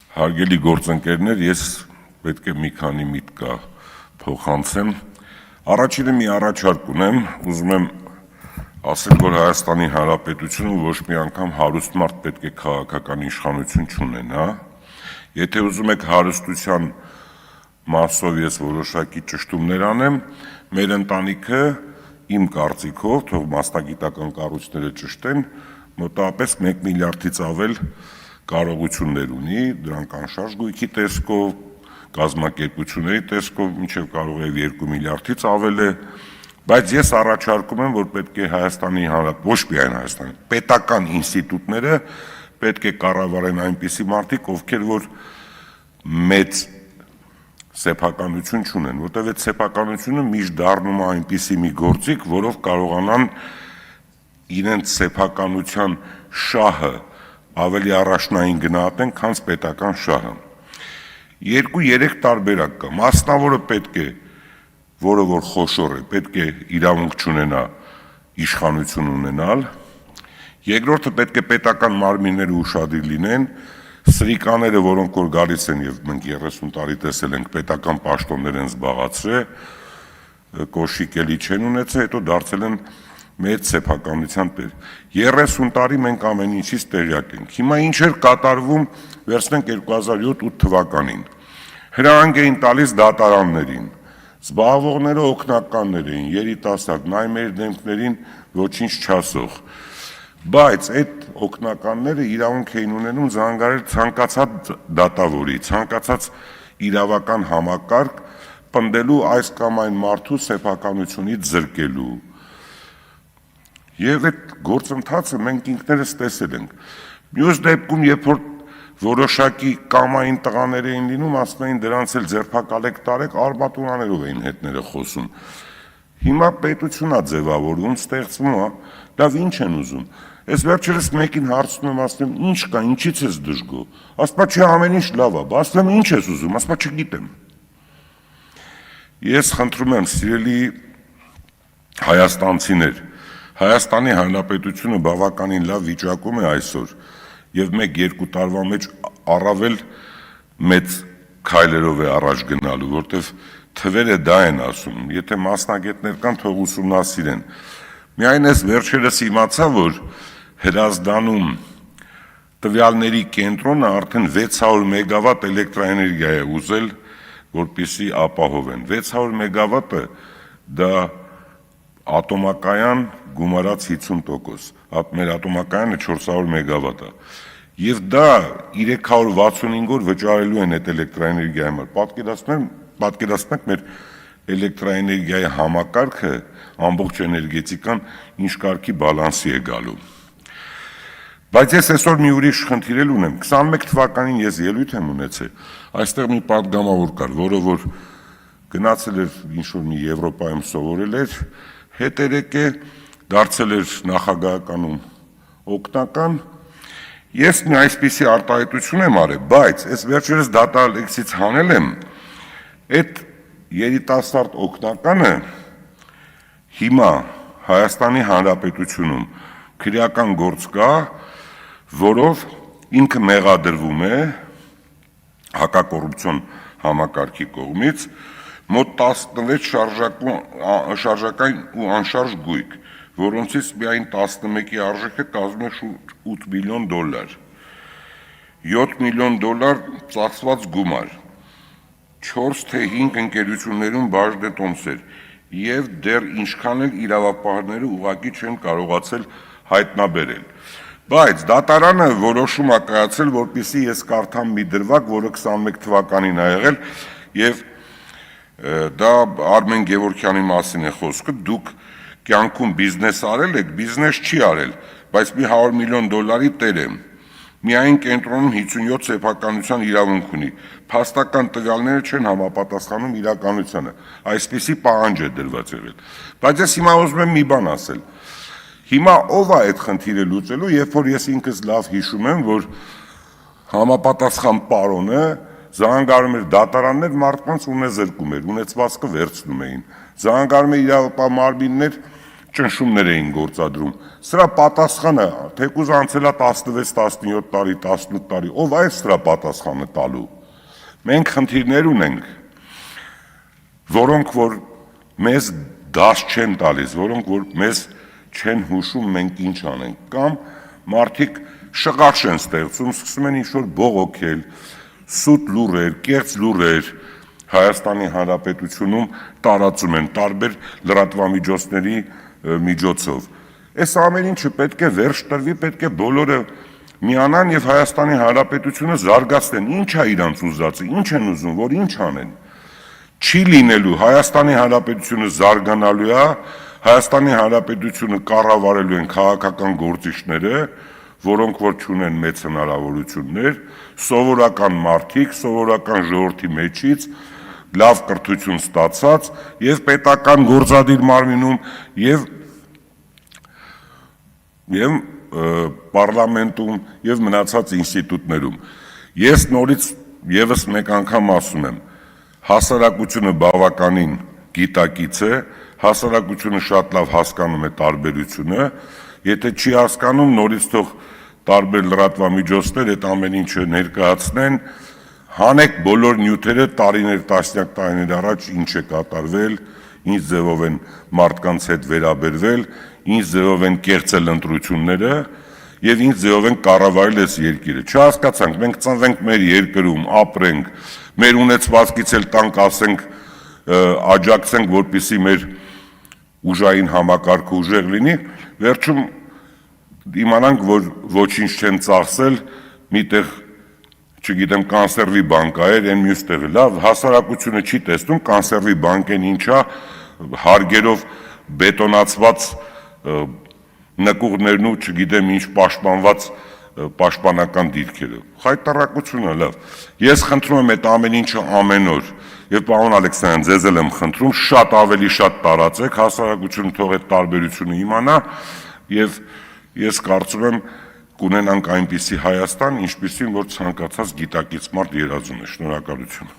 Հարգելի գործընկերներ, ես պետք է մի քանի միտք փոխանցեմ։ Առաջինը մի առաջարկ ունեմ, ուզում եմ ասել, որ Հայաստանի Հանրապետությունը ոչ մի անգամ հարուստ մարդ պետք է քաղաքական իշխանություն չունենա։ Եթե ուզում եք հարստության մասով ես որոշակի ճշտումներ անեմ, մեր ընտանիքը իմ կարծիքով, թող մասնագիտական կառույցները ճշտեն, մոտավորապես 1 միլիարդից ավել կարողություններ ունի, դրանք անշարժ գույքի տեսքով, կազմակերպությունների տեսքով, մինչև կարող է 2 միլիարդից ավել է, բայց ես առաջարկում եմ, որ պետք է Հայաստանի ոչ միայն Հայաստանի, պետական ինստիտուտները պետք է կառավարեն այնպիսի մարդիկ, ովքեր որ մեծ սեփականություն չունեն, որտեղ այդ սեփականությունը միշտ դառնում է այնպիսի մի գործիք, որով կարողանան իրենց սեփականության շահը ավելի առաջնային գնահատեն, քան պետական շահը։ 2-3 տարբերակ կա։ Մասնավորը պետք է, որը որ խոշոր է, պետք է իրավունք չունենա իշխանություն ունենալ։ Երկրորդը պետք է պետական մարմինները ուշադիր լինեն, սրիկաները, որոնք որ գալիս են եւ մենք 30 տարի տեսել ենք պետական պաշտոններ են զբաղացրել, կոշիկ էլի չեն ունեցել, հետո դարձել են մեծ սեփականության տեր։ 30 տարի մենք ամեն ինչից տեղյակ ենք։ Հիմա ինչ էր կատարվում, վերցնենք 2007-8 թվականին։ Հրահանգ էին տալիս դատարաններին, զբաղվողները օգնականներ էին, երիտասարդ, նայ մեր դեմքներին ոչինչ չասող։ Բայց այդ օգնականները իրավունք էին ունենում զանգարել ցանկացած դատավորի, ցանկացած իրավական համակարգ պնդելու այս կամ այն մարդու սեփականությունից զրկելու։ Եվ այդ գործընթացը մենք ինքներս տեսել ենք։ Մյուս դեպքում, երբ որ որոշակի կամային տղաներ էին լինում, ասում էին դրանց էլ ձերբակալեք տարեք, արմատուրաներով էին հետները խոսում։ Հիմա պետություն է ձևավորվում, ստեղծվում է, լավ ինչ են ուզում։ Ես վերջերս մեկին հարցնում եմ, ասում եմ, ինչ կա, ինչից ես դժգոհ։ Ասում է, չէ, ամեն ինչ լավ է, ասում եմ, ինչ ես ուզում, ասում է, չգիտեմ։ Ես խնդրում եմ, սիրելի հայաստանցիներ, Հայաստանի Հանրապետությունը բավականին լավ վիճակում է այսօր եւ 1-2 տարվա մեջ առավել մեծ քայլերով է առաջ գնալու, որտեվ թվերը դա են ասում, եթե մասնագետներ կան, թող ուսումնասիրեն։ Միայն ես վերջերս իմացա, որ Հրազդանում տվյալների կենտրոնը արդեն 600 մեգավատ էլեկտրաէներգիա է ուզել, որպեսզի ապահովեն։ 600 մեգավատը դա ատոմակայան գումարած 50%, մեր ատոմակայանը 400 մեգավատ է, և դա 365 օր վճարելու են այդ էլեկտրաէներգիայի համար, պատկերացնում եք մեր էլեկտրաէներգիայի համակարգը, ամբողջ էներգետիկան ինչ կարգի բալանսի է գալու։ Բայց ես այսօր մի ուրիշ խնդիր էլ ունեմ, 21 թվականին ես ելույթ եմ ունեցել, այստեղ մի պատգամավոր կար, որը որ գնացել էր ինչ-որ մի Եվրոպայում սովորել էր, հետերեք է, դարձել էր նախագահականում օգնական, ես մի այսպիսի արտահայտություն եմ արել, բայց ես վերջերս դատարանից հանել եմ, այդ երիտասարդ օգնականը հիմա Հայաստանի Հանրապետությունում քրեական գործ կա, որով ինքը մեղադրվում է հակակոռուպցիոն համակարգի կողմից մոտ 16 շարժական ու անշարժ գույք, որոնցից միայն 11-ի արժեքը կազմում է շուրջ $8 միլիոն, $7 միլիոն ծախսված գումար, 4 թե 5 ընկերություններում բաժնետոմսեր և դեռ ինչքան էլ իրավապահները ուղղակի չեն կարողացել հայտնաբերել։ Բայց դատարանը որոշում է կայացրել, որպեսզի ես կարդամ մի դրվագ, որը 21 թվականին է եղել, և դա Արմեն Գևորգյանի մասին է խոսքը, դուք կյանքում բիզնես արել եք, բիզնես չի արել, բայց մի $100 միլիոն տեր եմ, միայն կենտրոնում 57 սեփականության իրավունք ունի, փաստական տվյալները չեն համապատասխանում իրականությանը, այսպիսի պահանջ է դրված եղել։ Բայց ես հիմա ուզում եմ մի բան ասել, հիմա ով է այդ խնդիրը լուծելու, երբ որ ես ինքս լավ հիշում եմ, որ համապատասխան պարոնը զանգարում էր դատարաններ, մարդկանց ունեզրկում էր, ունեցվածքը վերցնում էին, զանգարում էր իրավապահ մարմիններ, ճնշումներ էին գործադրում։ Սրա պատասխանը, թեկուզ անցել է 16-17 տարի, 18 տարի, ով է սրա պատասխանը տալու։ Մենք խնդիրներ ունենք, որոնք որ մեզ դաս չեն տալիս, որոնք որ մեզ չեն հուշում մենք ինչ անենք, կամ մարդիկ շղարշ են ստեղծում, սկսում են ինչ-որ բողոքել, սուտ լուրեր, կեղծ լուրեր Հայաստանի Հանրապետությունում տարածում են տարբեր լրատվամիջոցների միջոցով։ Այս ամեն ինչը պետք է վերջ տրվի, պետք է բոլորը միանան եւ Հայաստանի Հանրապետությունը զարգացնեն։ Ինչ է իրանց ուզածը, ինչ են ուզում, որ ինչ անեն։ Չի լինելու, Հայաստանի Հանրապետությունը զարգանալու է, Հայաստանի Հանրապետությունը կառավարելու են քաղաքական գործիչները, որոնք որ չունեն մեծ հնարավորություններ, սովորական մարդիկ, սովորական ժողովրդի մեջից, լավ կրթություն ստացած եւ պետական գործադիր մարմինում եւ պարլամենտում եւ մնացած ինստիտուտներում։ Ես նորից եւս մեկ անգամ ասում եմ, հասարակությունը բավականին գիտակից է, հասարակությունը շատ լավ հասկանում է տարբերությունը, եթե չի հասկանում, նորից թող տարբեր լրատվամիջոցներ այդ ամեն ինչը ներկայացնեն, հանեք բոլոր նյութերը տարիներ, տասնյակ տարիներ առաջ ինչ է կատարվել, ինչ ձևով են մարդկանց հետ վերաբերվել, ինչ ձևով են կեղծել ընտրությունները եւ ինչ ձևով են կառավարել այս երկիրը։ Չհասկացանք, մենք ծնվենք մեր երկրում, ապրենք, մեր ունեցվածքից էլ տանք, ասենք, աջակցենք, որպեսզի մեր ուժային համակարգը ուժեղ լինի, վերջում իմանանք, որ ոչինչ չեն ծախսել, միտեղ, չգիտեմ, կանսերվի բանկայեր, են մյուս տեղը, լավ, հասարակությունը չի տեսնում, կանսերվի բանկեն ինչա, հարգերով բետոնացված նկուղներն ու չգիտեմ ինչ պաշտպանված պաշտպանական դիրքերը։ Խայտառակությունը, լավ։ Ես խնդրում եմ այդ ամեն ինչը ամեն օր, եւ պարոն Ալեքսանյան, ձեզ էլ եմ խնդրում, շատ ավելի շատ տարածեք, հասարակությունը թող այդ տարբերությունը իմանա, եւ ես կարծում եմ կունենանք այնպիսի Հայաստան, ինչպիսին որ ցանկացած գիտակից մարդ երազում է։ Շնորհակալություն։